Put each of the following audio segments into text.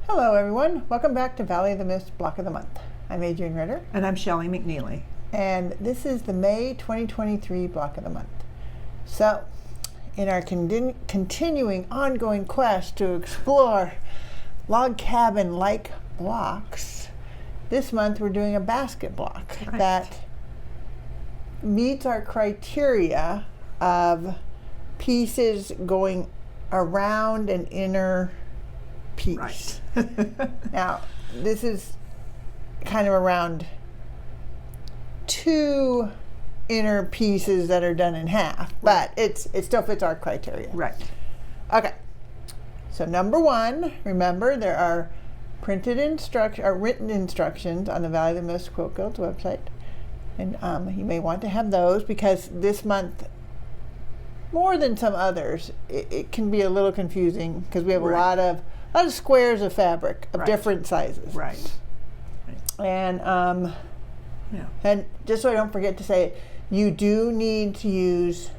Hello everyone, welcome back to Valley of the Mist Block of the Month. I'm Adriane Ritter. And I'm Shelley McNeely. And this is the May 2023 Block of the Month. So, in our continuing ongoing quest to explore log cabin-like blocks, this month we're doing a basket block that meets our criteria of pieces going around an inner piece. Right. Now, this is kind of around two inner pieces that are done in half, but it still fits our criteria. Right. Okay. So number one, remember there are written instructions on the Valley of the Mist Quilt Guild's website, and you may want to have those because this month, more than some others, it can be a little confusing because we have a lot of squares of fabric of different sizes. Right. And and just so I don't forget to say it, you do need to use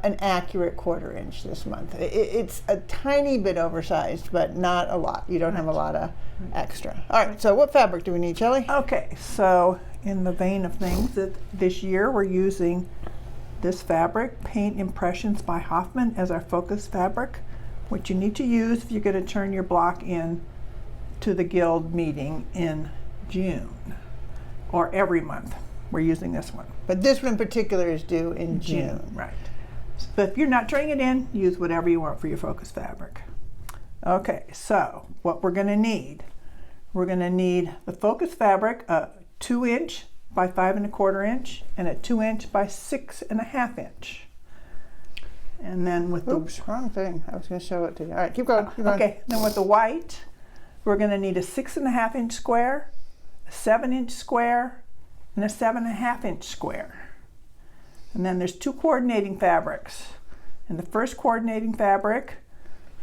an accurate 1/4 inch this month. It's a tiny bit oversized, but not a lot. You don't have a lot of extra. All right, so what fabric do we need, Shelley? Okay, so in the vein of things, this year we're using this fabric, Paint Impressions by Hoffman, as our focus fabric, which you need to use if you're going to turn your block in to the guild meeting in June, or every month. We're using this one. But this one in particular is due in June. Right. But if you're not turning it in, use whatever you want for your focus fabric. Okay, so what we're going to need the focus fabric, a 2 inch by 5 1/4 inch, and a 2 inch by 6 1/2 inch. And then with wrong thing. I was going to show it to you. All right, keep going. Okay, then with the white, we're going to need a 6 1/2 inch square, a 7 inch square, and a 7 1/2 inch square. And then there's two coordinating fabrics. And the first coordinating fabric,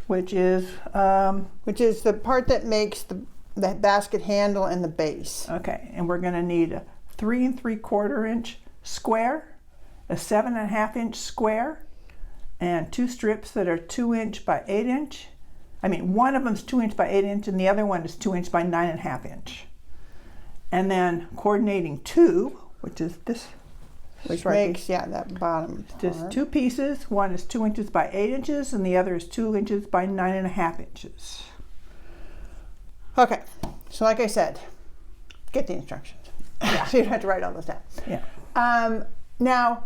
which is the part that makes the basket handle and the base. Okay, and we're going to need a 3 3/4 inch square, a 7 1/2 inch square, and two strips that are 2 inch by 8 inch. I mean, one of them is 2 inch by 8 inch, and the other one is 2 inch by 9 1/2 inch. And then coordinating two, which is this, which makes that bottom part. Just two pieces. One is 2 inches by 8 inches, and the other is 2 inches by 9 1/2 inches. Okay, so like I said, get the instructions. Yeah. So you don't have to write all this down. Yeah. Now,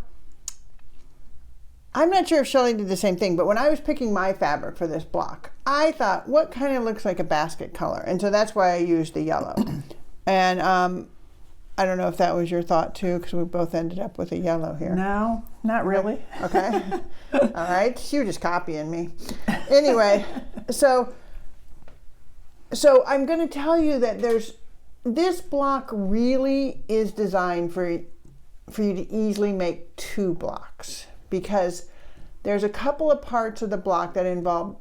I'm not sure if Shelley did the same thing, but when I was picking my fabric for this block, I thought, what kind of looks like a basket color? And so that's why I used the yellow. And I don't know if that was your thought too, because we both ended up with a yellow here. No, not really. Okay. All right. You were just copying me. Anyway, so I'm going to tell you that this block really is designed for you to easily make two blocks, because there's a couple of parts of the block that involve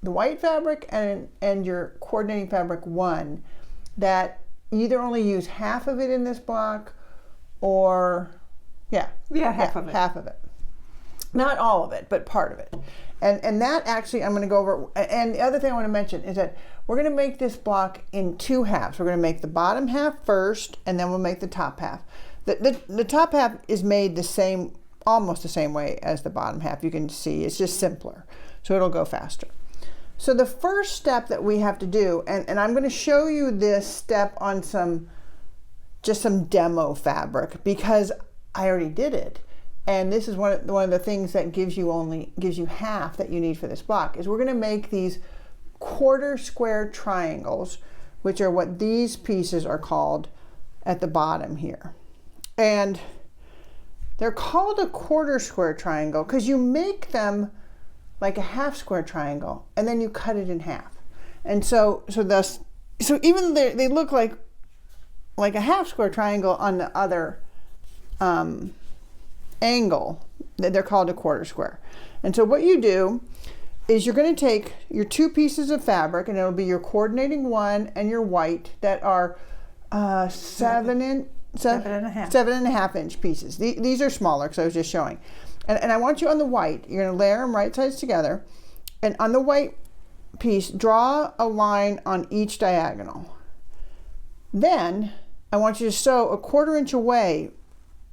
the white fabric and your coordinating fabric 1 that either only use half of it in this block or half of it. Not all of it, but part of it. And that actually I'm going to go over. And the other thing I want to mention is that we're going to make this block in two halves. We're going to make the bottom half first, and then we'll make the top half. The top half is made almost the same way as the bottom half. You can see it's just simpler, so it'll go faster. So the first step that we have to do, and I'm going to show you this step on some demo fabric because I already did it, and this is one of the things that gives you half that you need for this block, is we're going to make these 1/4 square triangles, which are what these pieces are called at the bottom here. And they're called a 1/4 square triangle because you make them like a 1/2 square triangle and then you cut it in half. And so even though they look like a 1/2 square triangle on the other angle, they're called a 1/4 square. And so what you do is you're going to take your two pieces of fabric, and it'll be your coordinating 1 and your white that are 7 1/2 inch pieces. These are smaller because I was just showing. And I want you on the white, you're going to layer them right sides together. And on the white piece, draw a line on each diagonal. Then I want you to sew a 1/4 inch away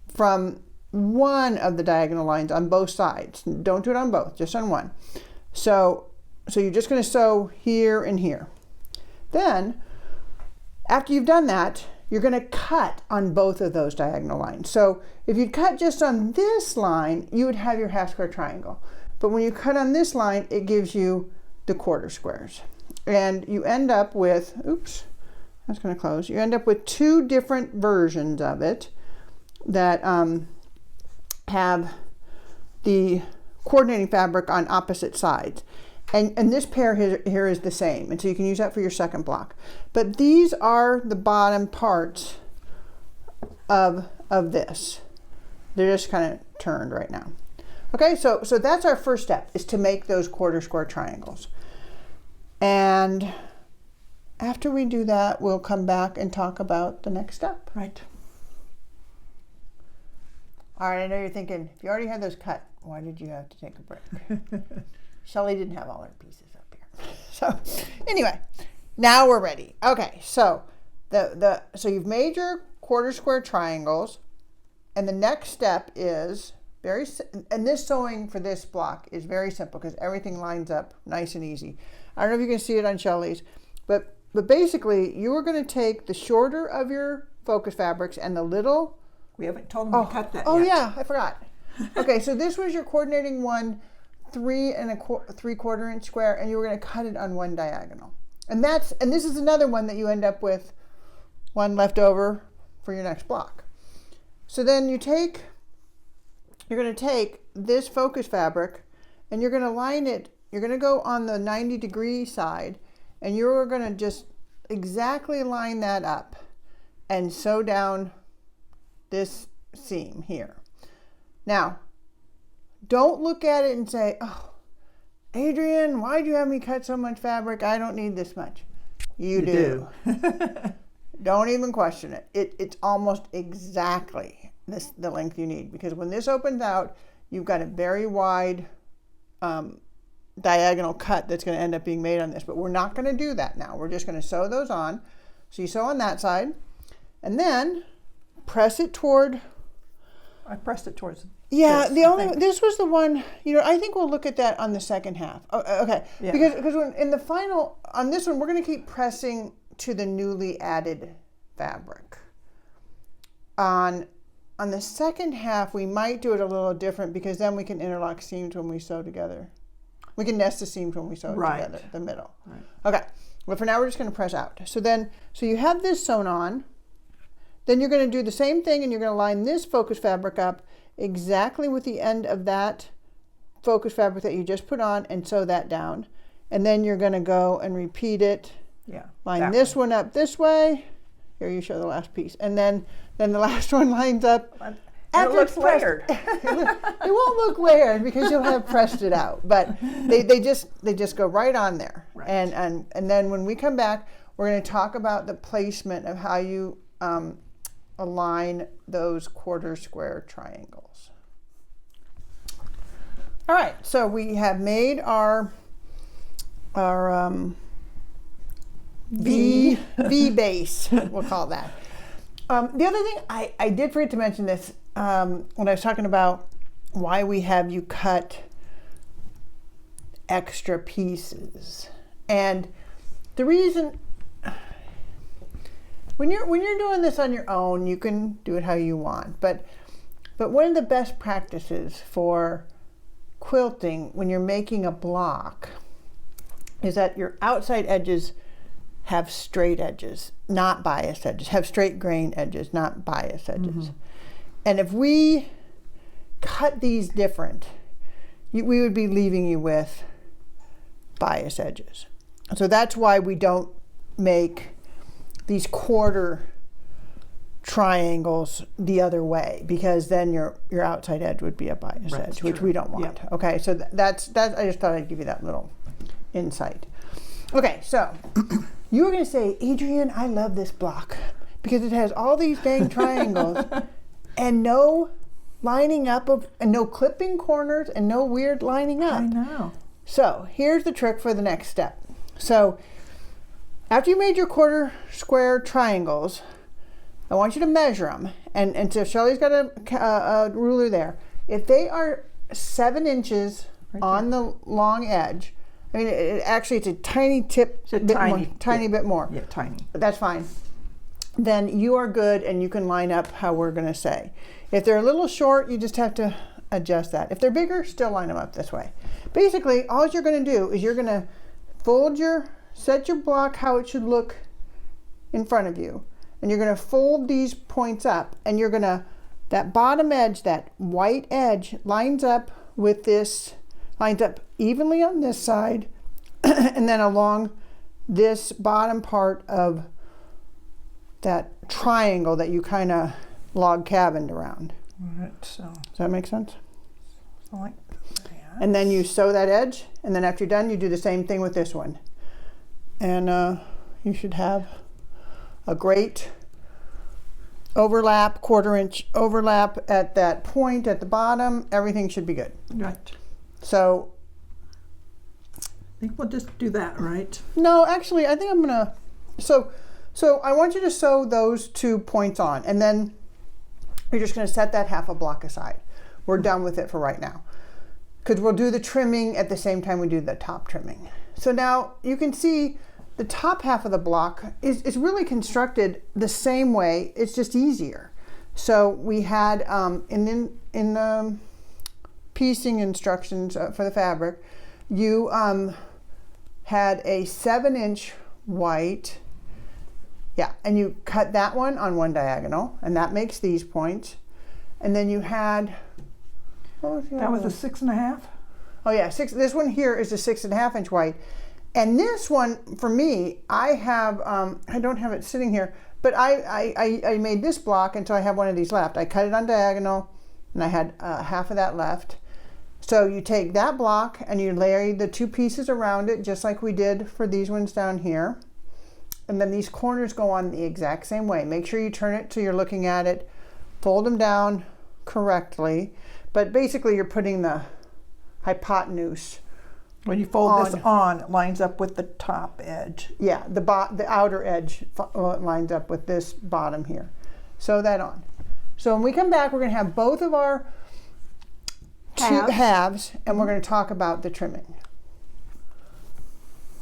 from one of the diagonal lines on both sides. Don't do it on both, just on one. So you're just going to sew here and here. Then, after you've done that, you're going to cut on both of those diagonal lines. So if you cut just on this line, you would have your half square triangle. But when you cut on this line, it gives you the 1/4 squares. And you end up with, oops, that's going to close. You end up with 2 different versions of it that have the coordinating fabric on opposite sides. And this pair here is the same, and so you can use that for your second block. But these are the bottom parts of this. They're just kind of turned right now. Okay, so that's our first step, is to make those 1/4 square triangles. And after we do that, we'll come back and talk about the next step. Right. All right, I know you're thinking, if you already had those cut, why did you have to take a break? Shelley didn't have all her pieces up here. So anyway, now we're ready. Okay, so so you've made your 1/4 square triangles, and the next step is and this sewing for this block is very simple because everything lines up nice and easy. I don't know if you can see it on Shelley's, but basically you are going to take the shorter of your focus fabrics and the little. We haven't told them to cut that yet. Oh yeah, I forgot. Okay, so this was your coordinating one, 3 3/4 inch square, and you were going to cut it on one diagonal. And this is another one that you end up with one left over for your next block. So then you're going to take this focus fabric and you're going to line it. You're going to go on the 90-degree side, and you're going to just exactly line that up and sew down this seam here. Now, don't look at it and say, oh, Adriane, why'd you have me cut so much fabric? I don't need this much. You do. Don't even question it. It's almost exactly the length you need, because when this opens out, you've got a very wide diagonal cut that's going to end up being made on this. But we're not going to do that now. We're just going to sew those on. So you sew on that side, and then press it toward. I pressed it towards. Yeah, this was the one. I think we'll look at that on the second half. Oh, okay, yeah. Because when in the final on this one, we're going to keep pressing to the newly added fabric. On the second half, we might do it a little different, because then we can interlock seams when we sew together. We can nest the seams when we sew together, the middle. Right. Okay, but for now we're just going to press out. So you have this sewn on. Then you're going to do the same thing, and you're going to line this focus fabric up exactly with the end of that focus fabric that you just put on, and sew that down. And then you're going to go and repeat it. Yeah. Line this one up this way. Here, you show the last piece. And then the last one lines up. It looks layered. It won't look layered because you'll have pressed it out. But they just go right on there. Right. And then when we come back, we're going to talk about the placement of how you align those 1/4 square triangles. All right, so we have made our V base, we'll call that. The other thing, I did forget to mention this when I was talking about why we have you cut extra pieces. And the reason, when you're doing this on your own, you can do it how you want. But one of the best practices for quilting when you're making a block is that your outside edges have straight edges, not biased edges. Have straight grain edges, not biased edges. Mm-hmm. And if we cut these different, we would be leaving you with biased edges. So that's why we don't make these 1/4 triangles the other way, because then your outside edge would be a biased edge, which we don't want. Yep. Okay, so that's I just thought I'd give you that little insight. Okay, so you were going to say, Adriane, I love this block because it has all these dang triangles and no lining up and no clipping corners and no weird lining up. I know. So here's the trick for the next step. So after you made your quarter square triangles, I want you to measure them. And so Shelly's got a ruler there. If they are 7 inches on the long edge, I mean, actually it's a tiny tip, tiny bit more. Yeah, tiny. That's fine. Then you are good and you can line up how we're going to say. If they're a little short, you just have to adjust that. If they're bigger, still line them up this way. Basically, all you're going to do is you're going to set your block how it should look in front of you. And you're going to fold these points up, and you're going to, that bottom edge, that white edge lines up with this, lines up evenly on this side, and then along this bottom part of that triangle that you kind of log cabined around. All right, so. Does that make sense? Like that. And then you sew that edge, and then after you're done, you do the same thing with this one. And you should have a great overlap, 1/4 inch overlap at that point at the bottom. Everything should be good. Right. So I think we'll just do that, right? no, actually, I think I'm gonna. So I want you to sew those 2 points on, and then you're just gonna set that half a block aside. We're done with it for right now, because we'll do the trimming at the same time we do the top trimming. So now you can see the top half of the block is really constructed the same way. It's just easier. So we had in the piecing instructions for the fabric, you had a 7-inch white, and you cut that one on one diagonal, and that makes these points. And then you had, that was a 6.5. Oh yeah, this one here is a 6.5 inch white. And this one, for me, I have, I don't have it sitting here, but I made this block, and so I have one of these left. I cut it on diagonal, and I had half of that left. So you take that block, and you lay the 2 pieces around it, just like we did for these ones down here. And then these corners go on the exact same way. Make sure you turn it so you're looking at it. Fold them down correctly. But basically, you're putting the hypotenuse. When you fold this on, it lines up with the top edge. Yeah, the outer edge lines up with this bottom here. Sew that on. So when we come back, we're going to have both of our halves, and we're going to talk about the trimming.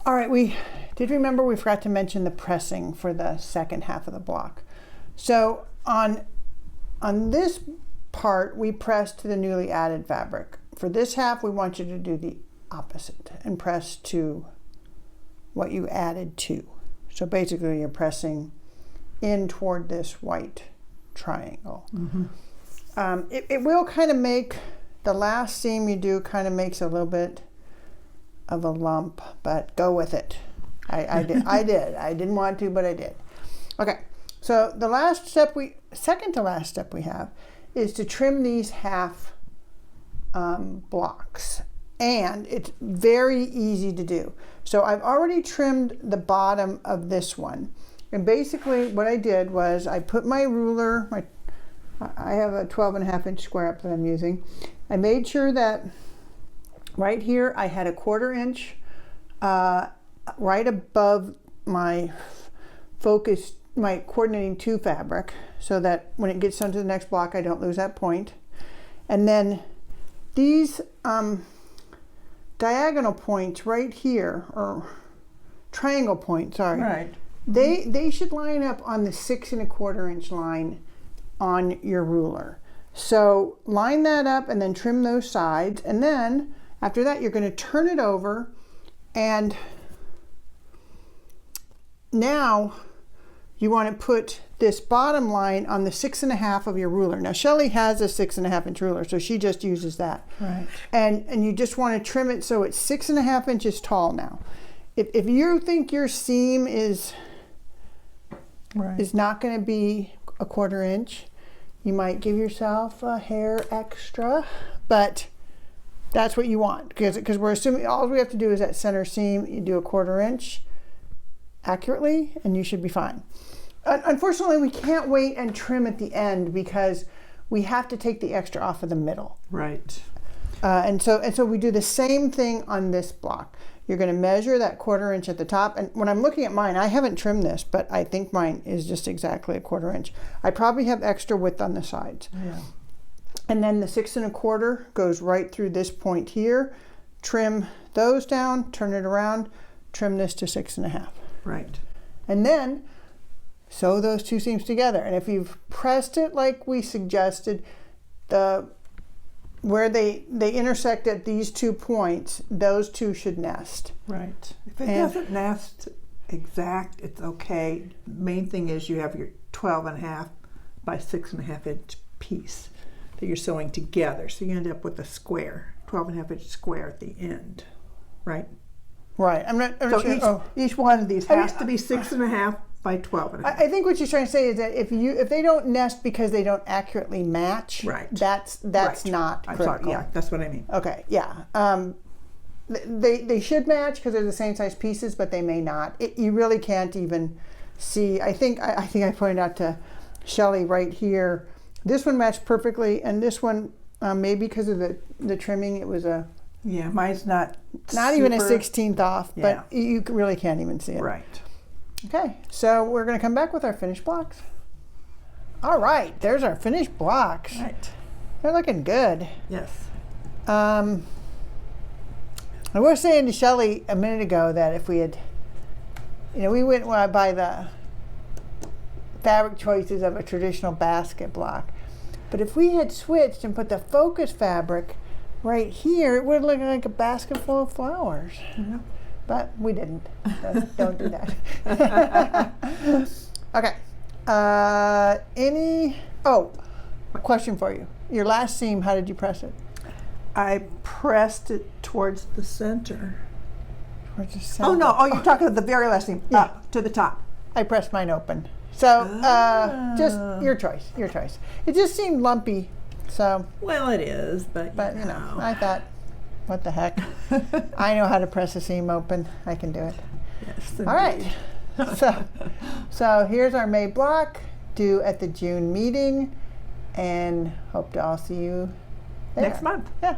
All right, we forgot to mention the pressing for the second half of the block. So on this part, we press to the newly added fabric. For this half, we want you to do the opposite and press to what you added to. So basically you're pressing in toward this white triangle. Mm-hmm. It will kind of make, the last seam you do kind of makes a little bit of a lump, but go with it. I did. I didn't want to, but I did. Okay, so the second to last step we have is to trim these half blocks. And it's very easy to do. So I've already trimmed the bottom of this one. And basically what I did was I put my ruler, I have a 12.5 inch square up that I'm using. I made sure that right here I had a 1/4 inch right above my my coordinating 2 fabric, so that when it gets onto the next block I don't lose that point. And then these diagonal points right here, or triangle points, sorry. Right. They should line up on the 6 1/4 inch line on your ruler. So line that up and then trim those sides. And then after that, you're going to turn it over. And now you want to put this bottom line on the 6 1/2 of your ruler. Now Shelly has a 6 1/2 inch ruler, so she just uses that. Right. And you just want to trim it so it's 6 1/2 inches tall now. If you think your seam is not going to be a 1/4 inch, you might give yourself a hair extra, but that's what you want, because we're assuming all we have to do is that center seam. You do a 1/4 inch accurately, and you should be fine. Unfortunately, we can't wait and trim at the end because we have to take the extra off of the middle. Right. And so we do the same thing on this block. You're going to measure that 1/4 inch at the top. And when I'm looking at mine, I haven't trimmed this, but I think mine is just exactly a 1/4 inch. I probably have extra width on the sides. Yeah. And then the 6 1/4 goes right through this point here. Trim those down, turn it around, trim this to 6 1/2. Right. And then sew those two seams together. And if you've pressed it like we suggested, where they intersect at these 2 points, those two should nest. Right. If it doesn't nest exact, it's okay. Main thing is you have your 12 1/2 by 6 1/2 inch piece that you're sewing together. So you end up with a square, 12 1/2 inch square at the end, right? Right. I'm not So sure. each one of these has to be 6 1/2 by 12 1/2. I think what she's trying to say is that if they don't nest because they don't accurately match, Right. that's Right. not I'm critical. sorry. Yeah, that's what I mean. Okay. Yeah. They should match because they're the same size pieces, but they may not. You really can't even see. I think I pointed out to Shelley right here. This one matched perfectly, and this one maybe because of the trimming, it was Yeah, mine's not even a super- 16th off, Yeah. but you really can't even see it. Right. Okay, so we're going to come back with our finished blocks. All right, there's our finished blocks. Right. They're looking good. Yes. I was saying to Shelley a minute ago that if we had, we went by the fabric choices of a traditional basket block, but if we had switched and put the focus fabric right here, it would look like a basket full of flowers. Yeah. But we didn't. Don't do that. Okay. Question for you. Your last seam, how did you press it? I pressed it towards the center. Towards the center. Oh no! Oh, you're talking about the very last seam. Yeah. Up to the top. I pressed mine open. So just your choice. Your choice. It just seemed lumpy. So, Well, it is, but I thought, what the heck? I know how to press a seam open. I can do it. Yes. All right. So here's our May block due at the June meeting, and hope to all see you there. Next month. Yeah.